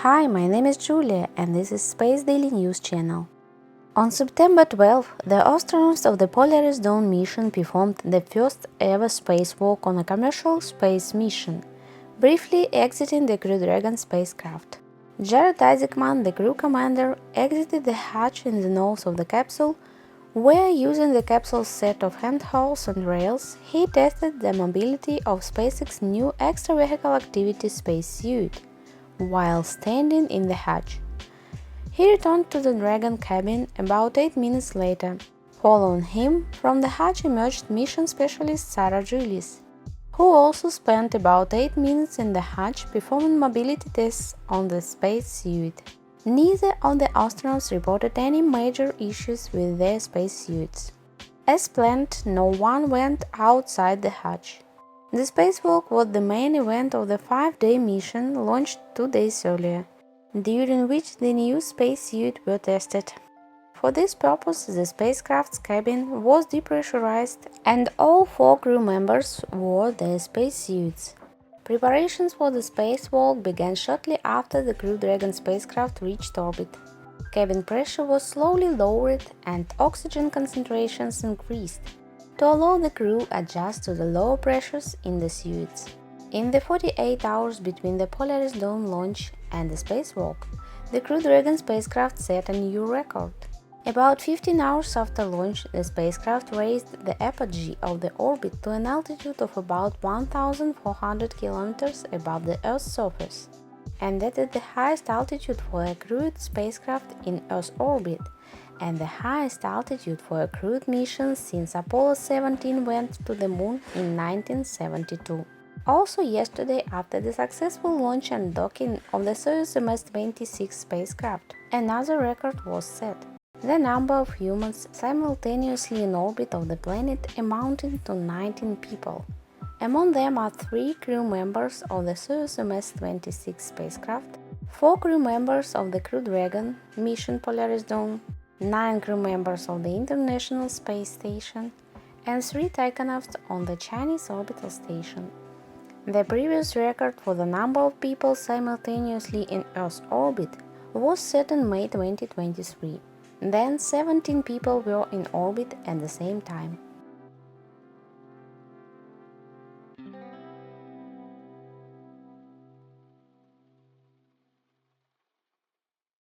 Hi, my name is Julia and this is Space Daily News Channel. On September 12, the astronauts of the Polaris Dawn mission performed the first ever spacewalk on a commercial space mission, briefly exiting the Crew Dragon spacecraft. Jared Isaacman, the crew commander, exited the hatch in the nose of the capsule, where, using the capsule's set of handholds and rails, he tested the mobility of SpaceX's new Extravehicular Activity spacesuit while standing in the hatch. He returned to the Dragon cabin about 8 minutes later. Following him, from the hatch emerged mission specialist Sarah Gillis, who also spent about 8 minutes in the hatch performing mobility tests on the spacesuit. Neither of the astronauts reported any major issues with their spacesuits. As planned, no one went outside the hatch. The spacewalk was the main event of the 5-day mission launched 2 days earlier, during which the new spacesuit were tested. For this purpose, the spacecraft's cabin was depressurized and all 4 crew members wore their spacesuits. Preparations for the spacewalk began shortly after the Crew Dragon spacecraft reached orbit. Cabin pressure was slowly lowered and oxygen concentrations increased to allow the crew adjust to the lower pressures in the suits. In the 48 hours between the Polaris Dawn launch and the spacewalk, the Crew Dragon spacecraft set a new record. About 15 hours after launch, the spacecraft raised the apogee of the orbit to an altitude of about 1,400 kilometers above the Earth's surface, and that is the highest altitude for a crewed spacecraft in Earth's orbit, and the highest altitude for a crewed mission since Apollo 17 went to the Moon in 1972. Also yesterday, after the successful launch and docking of the Soyuz MS-26 spacecraft, another record was set. The number of humans simultaneously in orbit of the planet amounting to 19 people. Among them are 3 crew members of the Soyuz MS-26 spacecraft, 4 crew members of the Crew Dragon mission Polaris Dawn, 9 crew members of the International Space Station, and 3 taikonauts on the Chinese orbital station. The previous record for the number of people simultaneously in Earth's orbit was set in May 2023. Then 17 people were in orbit at the same time.